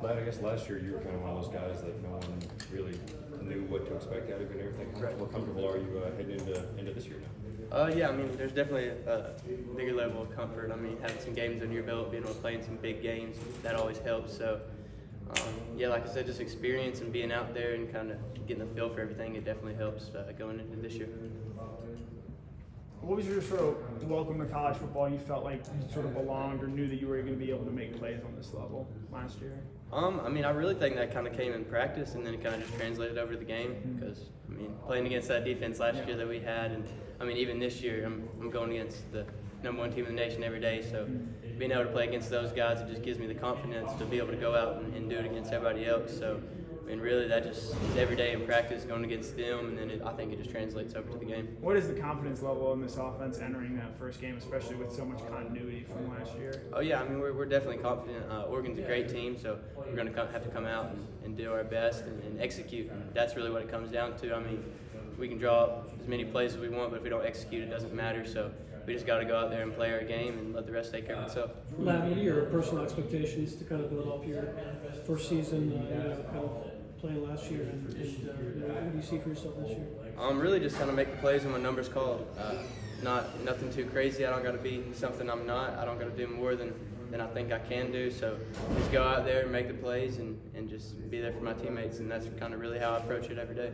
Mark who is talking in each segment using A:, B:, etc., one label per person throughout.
A: that, I guess last year you were kind of one of those guys that no one really knew what to expect out of and everything. How more comfortable are you heading into this year now?
B: Yeah, I mean, there's definitely a bigger level of comfort. I mean, having some games under your belt, being able to play in some big games, that always helps. So, yeah, like I said, just experience and being out there and kind of getting a feel for everything, it definitely helps going into this year.
C: What was your sort of welcome to college football? You felt like you sort of belonged or knew that you were going to be able to make plays on this level last year?
B: I mean, I really think that kind of came in practice, and then it kind of just translated over to the game. Because I mean, playing against that defense last year that we had, and I mean, even this year, I'm going against the #1 team in the nation every day. So being able to play against those guys, it just gives me the confidence to be able to go out and do it against everybody else. So I mean, really, that just is every day in practice going against them, and then I think it just translates over to the game.
C: What is the confidence level in this offense entering that first game, especially with so much continuity from last year?
B: Oh yeah, I mean, we're definitely confident. Oregon's a great team, so we're going to have to come out and do our best and execute. And that's really what it comes down to. I mean, we can draw up as many plays as we want, but if we don't execute, it doesn't matter. So we just got to go out there and play our game and let the rest take care of itself.
D: Matt, what are your personal expectations to kind of build off your first season, kind of playing last year, and what do you see for yourself this year?
B: Really just kind of make the plays when my number's called. Nothing too crazy. I don't got to be something I'm not. I don't got to do more than I think I can do. So just go out there and make the plays and just be there for my teammates, and that's kind of really how I approach it every day.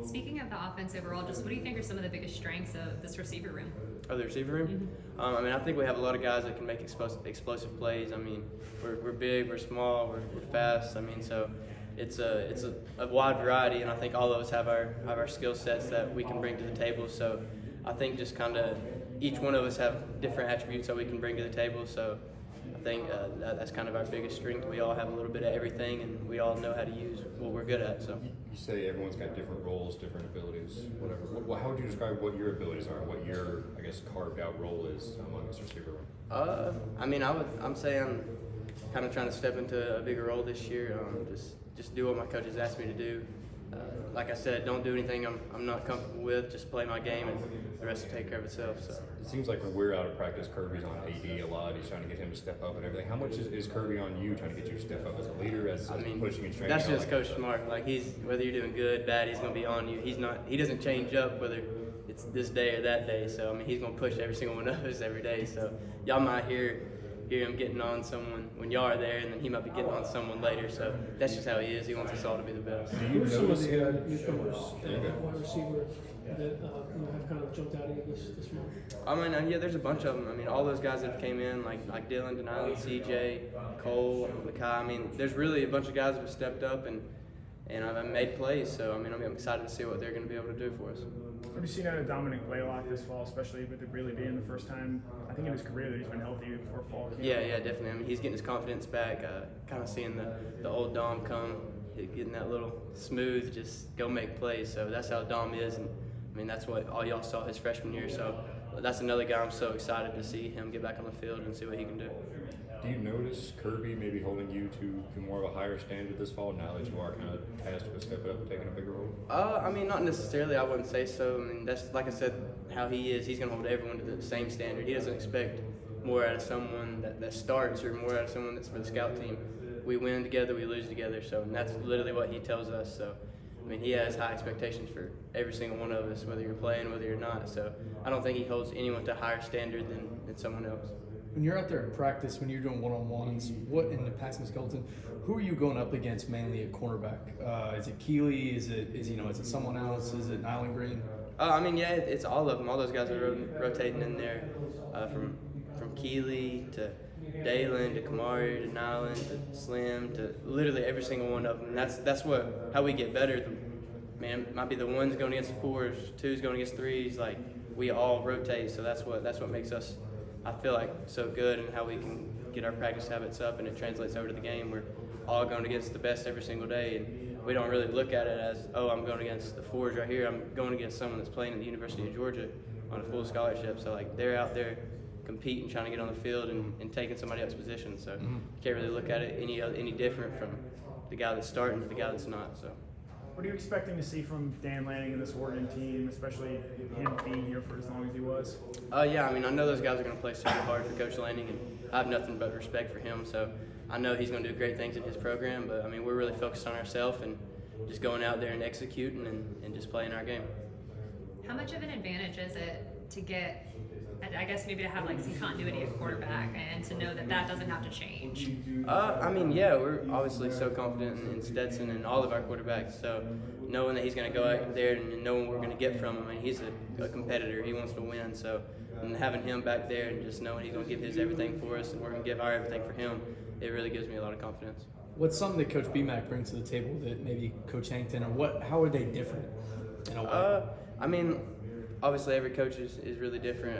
E: Speaking of the offense overall, just what do you think are some of the biggest strengths of this receiver room?
B: Oh, the receiver room? I mean, I think we have a lot of guys that can make explosive plays. I mean, we're big, we're small, we're fast. I mean, so it's a wide variety, and I think all of us have our skill sets that we can bring to the table. So I think just kind of each one of us have different attributes that we can bring to the table. So I think that's kind of our biggest strength. We all have a little bit of everything, and we all know how to use what we're good at. So
A: you say everyone's got different roles, different abilities, whatever. How would you describe what your abilities are, what your, I guess, carved out role is among this receiver room?
B: I mean, I'm saying I'm kind of trying to step into a bigger role this year. Just do what my coaches asked me to do. Like I said, don't do anything I'm not comfortable with. Just play my game, and the rest will take care of itself. So
A: it seems like when we're out of practice, Kirby's on AD a lot. He's trying to get him to step up and everything. How much is Kirby on you trying to get you to step up as a leader, as pushing and training?
B: That's just Coach Smart. Like whether you're doing good, bad, he's going to be on you. He doesn't change up whether it's this day or that day. So I mean, he's going to push every single one of us every day. So y'all might hear him getting on someone when y'all are there, and then he might be getting on someone later. So that's just how he is. He wants us all to be the best.
D: Who are some of the newcomers, wide receiver, that have kind of jumped out at you this month?
B: I mean, yeah, there's a bunch of them. I mean, all those guys that have came in, like Dylan, Denilin, CJ, Cole, Makai. I mean, there's really a bunch of guys that have stepped up and I've made plays. So I mean, I'm excited to see what they're going to be able to do for us.
C: Have you seen out of Dominic Blaylock this fall, especially with it really being the first time, I think, in his career that he's been healthy for fall camp?
B: Yeah, definitely. I mean, he's getting his confidence back, kind of seeing the old Dom come, getting that little smooth, just go make plays. So that's how Dom is, and I mean, that's what all y'all saw his freshman year. So that's another guy I'm so excited to see him get back on the field and see what he can do.
A: Do you notice Kirby maybe holding you to more of a higher standard this fall now that you are kind of tasked with stepping up and taking a bigger role?
B: I mean, not necessarily. I wouldn't say so. I mean, that's like I said, how he is. He's going to hold everyone to the same standard. He doesn't expect more out of someone that starts or more out of someone that's for the scout team. We win together, we lose together. So and that's literally what he tells us. So I mean, he has high expectations for every single one of us, whether you're playing, whether you're not. So I don't think he holds anyone to a higher standard than someone else.
F: When you're out there in practice, when you're doing one-on-ones, what in the passing skeleton, who are you going up against mainly at cornerback? Is it Keeley? Is it someone else? Is it Nyland Green?
B: I mean, yeah, it's all of them. All those guys are rotating in there, from Keeley to Dalen to Kamari to Nyland to Slim to literally every single one of them. And that's how we get better. Man, might be the ones going against the fours, twos going against threes. Like we all rotate, so that's what makes us, I feel like, so good, and how we can get our practice habits up, and it translates over to the game. We're all going against the best every single day, and we don't really look at it as, oh, I'm going against the fours right here. I'm going against someone that's playing at the University of Georgia on a full scholarship. So like they're out there competing, trying to get on the field and taking somebody else's position. So you can't really look at it any different from the guy that's starting to the guy that's not. So.
C: What are you expecting to see from Dan Lanning and this Oregon team, especially him being here for as long as he was?
B: Yeah, I mean, I know those guys are going to play super hard for Coach Lanning, and I have nothing but respect for him. So I know he's going to do great things in his program, but I mean, we're really focused on ourselves and just going out there and executing and just playing our game.
E: How much of an advantage is it to get, I guess maybe to have like some continuity at quarterback and to know that that doesn't have to change?
B: I mean, yeah, we're obviously so confident in Stetson and all of our quarterbacks. So knowing that he's going to go out there and knowing what we're going to get from him, I mean, he's a competitor. He wants to win. So and having him back there and just knowing he's going to give his everything for us and we're going to give our everything for him, it really gives me a lot of confidence.
F: What's something that Coach BMAC brings to the table that maybe Coach Hankton, or how are they different in a way?
B: I mean, obviously every coach is really different.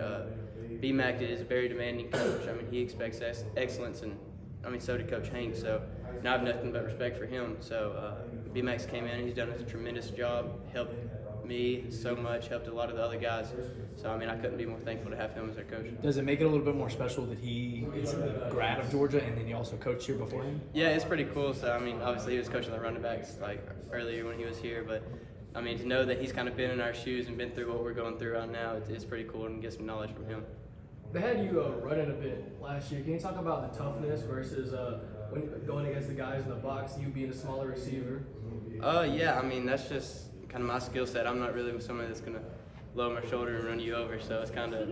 B: BMAC is a very demanding coach. I mean, he expects excellence, and I mean, so did Coach Hank. So I have nothing but respect for him. So BMAX came in, he's done a tremendous job, helped me so much, helped a lot of the other guys. So I mean, I couldn't be more thankful to have him as our coach.
F: Does it make it a little bit more special that he is a grad of Georgia and then he also coached here beforehand?
B: Yeah, it's pretty cool. So I mean, obviously he was coaching the running backs like earlier when he was here, but I mean, to know that he's kind of been in our shoes and been through what we're going through right now, it's pretty cool and get some knowledge from him.
G: They had you running a bit last year. Can you talk about the toughness versus when going against the guys in the box, you being a smaller receiver?
B: Yeah, I mean, that's just kind of my skill set. I'm not really somebody that's going to lower my shoulder and run you over, so it's kind of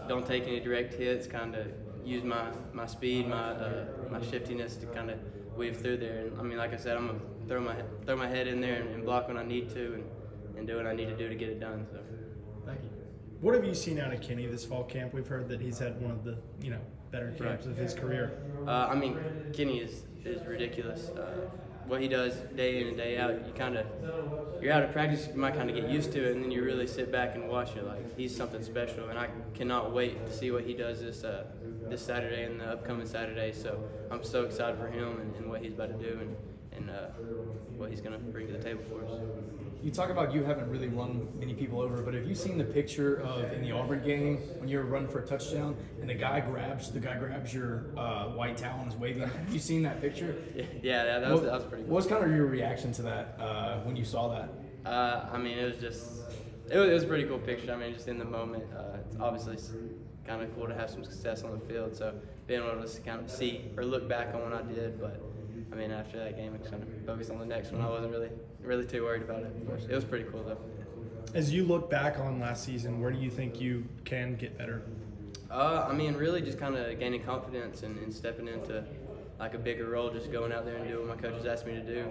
B: don't take any direct hits, kind of use my speed, my shiftiness to kind of weave through there. And I mean, like I said, I'm going to throw my head in there and block when I need to and do what I need to do to get it done. So.
G: Thank you.
H: What have you seen out of Kenny this fall camp? We've heard that he's had one of the better camps of his career.
B: I mean, Kenny is ridiculous. What he does day in and day out, you're out of practice, you might kind of get used to it, and then you really sit back and watch it. Like, he's something special, and I cannot wait to see what he does this Saturday and the upcoming Saturday. So I'm so excited for him and what he's about to do and what he's going to bring to the table for us.
F: You talk about you haven't really run many people over, but have you seen the picture of in the Auburn game when you were running for a touchdown and the guy grabs your white towel and is waving? Have you seen that picture?
B: Yeah, that was pretty cool.
F: What was kind of your reaction to that when you saw that?
B: I mean, it was a pretty cool picture. I mean, just in the moment, it's obviously kind of cool to have some success on the field. So being able to kind of see or look back on what I did, but I mean, after that game, I was kind of focused on the next one. I wasn't really too worried about it. It was pretty cool though.
H: As you look back on last season, where do you think you can get better?
B: I mean, really just kind of gaining confidence and stepping into like a bigger role, just going out there and doing what my coaches asked me to do.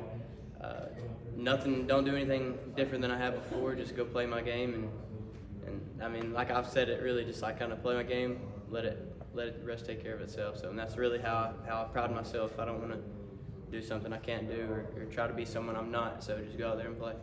B: Don't do anything different than I have before. Just go play my game and I mean, like I've said it, really just like kind of play my game, let the rest take care of itself. So and that's really how I pride myself. I don't want to do something I can't do or try to be someone I'm not. So just go out there and play.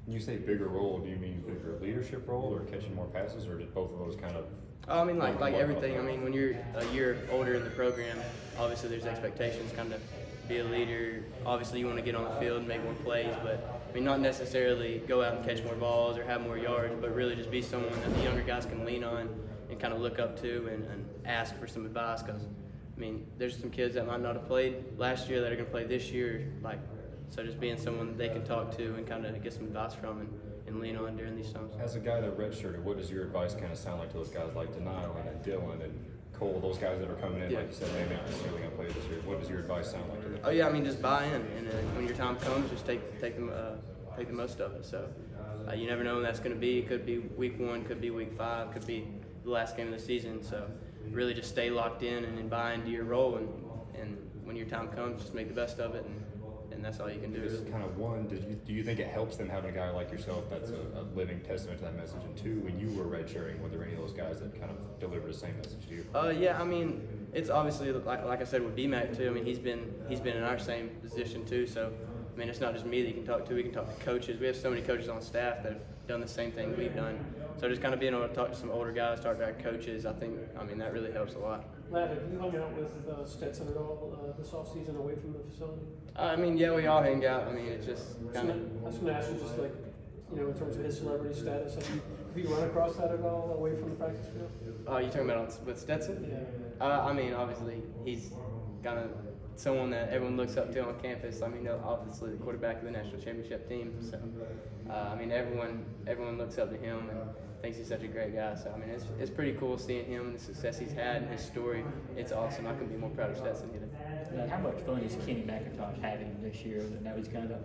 A: When you say bigger role, do you mean bigger leadership role or catching more passes, or did both of those kind of?
B: I mean, like everything. I mean, when you're a year older in the program, obviously there's expectations kind of be a leader. Obviously you want to get on the field and make more plays, but I mean, not necessarily go out and catch more balls or have more yards, but really just be someone that the younger guys can lean on and kind of look up to and ask for some advice. Because I mean, there's some kids that might not have played last year that are going to play this year. So just being someone that they can talk to and kind of get some advice from and lean on during these times.
A: As a guy that redshirted, what does your advice kind of sound like to those guys like Denial and Dylan and Cole, those guys that are coming in, like you said, maybe not necessarily going to play this year? What does your advice sound like to them?
B: Oh yeah, I mean, just buy in, and when your time comes, just take the most of it. So you never know when that's going to be. It could be week 1, could be week 5, could be the last game of the season. So really just stay locked in and buy into your role, and when your time comes, just make the best of it, and that's all you can do.
A: Just kind of one, do you think it helps them having a guy like yourself that's a living testament to that message? And 2, when you were redshirting, were there any of those guys that kind of delivered the same message to you?
B: Yeah, I mean, it's obviously like I said with BMAC too. I mean, he's been in our same position too. So I mean, it's not just me that you can talk to. We can talk to coaches. We have so many coaches on staff that have done the same thing we've done. So just kind of being able to talk to some older guys, talk to our coaches, I mean, that really helps a lot.
D: Matt, have you hung out with Stetson at all this offseason away from the facility?
B: I mean, yeah, we all hang out. I mean, it's just kind of.
D: I was going to ask you, just like, in terms of his celebrity status, have you run across that at all away from the practice field?
B: Oh, you talking about with Stetson?
D: Yeah.
B: I mean, obviously, he's kind of someone that everyone looks up to on campus. I mean, obviously the quarterback of the national championship team. So, I mean, everyone looks up to him and thinks he's such a great guy. So, I mean, it's pretty cool seeing him and the success he's had and his story. It's awesome. I couldn't be more proud of Stetson either.
I: Now, how much fun is Kenny McIntosh having him this year? Now he's kind of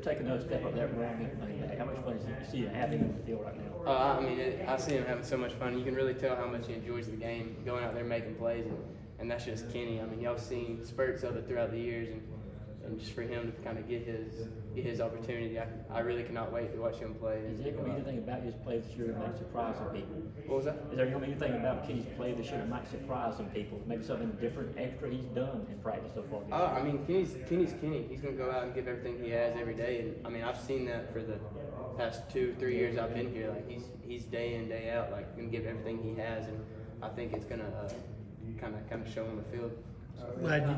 I: taking another step up that run and running back. How much fun is you see him having him in the field right now?
B: I mean, I see him having so much fun. You can really tell how much he enjoys the game, going out there making plays, and that's just Kenny. I mean, y'all seen spurts of it throughout the years, and just for him to kind of get his opportunity, I really cannot wait to watch him play.
I: Is there going to be anything about his play this year that might surprise some people?
B: What was that?
I: Is there going to be anything about Kenny's play this year that might surprise some people? Maybe something different, extra he's done in practice so far this year?
B: I mean, Kenny's Kenny. He's going to go out and give everything he has every day. And I mean, I've seen that for the past 2-3 years I've been here. Like he's day in, day out, like going to give everything he has, and I think it's going to kind of show on the field.
H: Lad,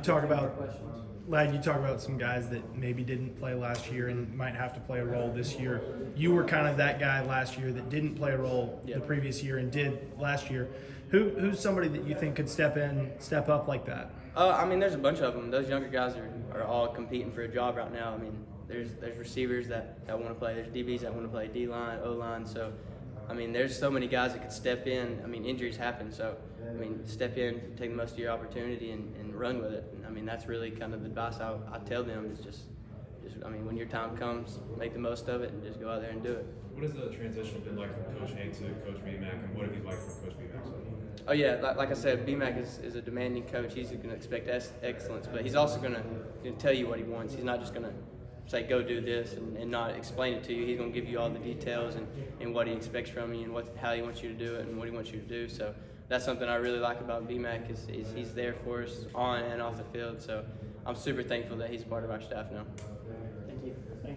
H: you talk about some guys that maybe didn't play last year and might have to play a role this year. You were kind of that guy last year that didn't play a role the previous year and did last year. Who's somebody that you think could step up like that?
B: I mean, there's a bunch of them. Those younger guys are all competing for a job right now. I mean, there's receivers that want to play. There's DBs that want to play, D-line, O-line. So, I mean, there's so many guys that could step in. I mean, injuries happen. So, I mean, step in, take the most of your opportunity, and run with it. And, I mean, that's really kind of the advice I tell them is just, I mean, when your time comes, make the most of it and just go out there and do it.
J: What has the transition been like from Coach A to Coach BMAC, and what have you liked from Coach BMAC so far?
B: Oh yeah, like I said, BMAC is a demanding coach. He's going to expect excellence, but he's also going to tell you what he wants. He's not just going to say, go do this and not explain it to you. He's going to give you all the details and what he expects from you and how he wants you to do it and what he wants you to do. So that's something I really like about BMAC is he's there for us on and off the field. So I'm super thankful that he's part of our staff now.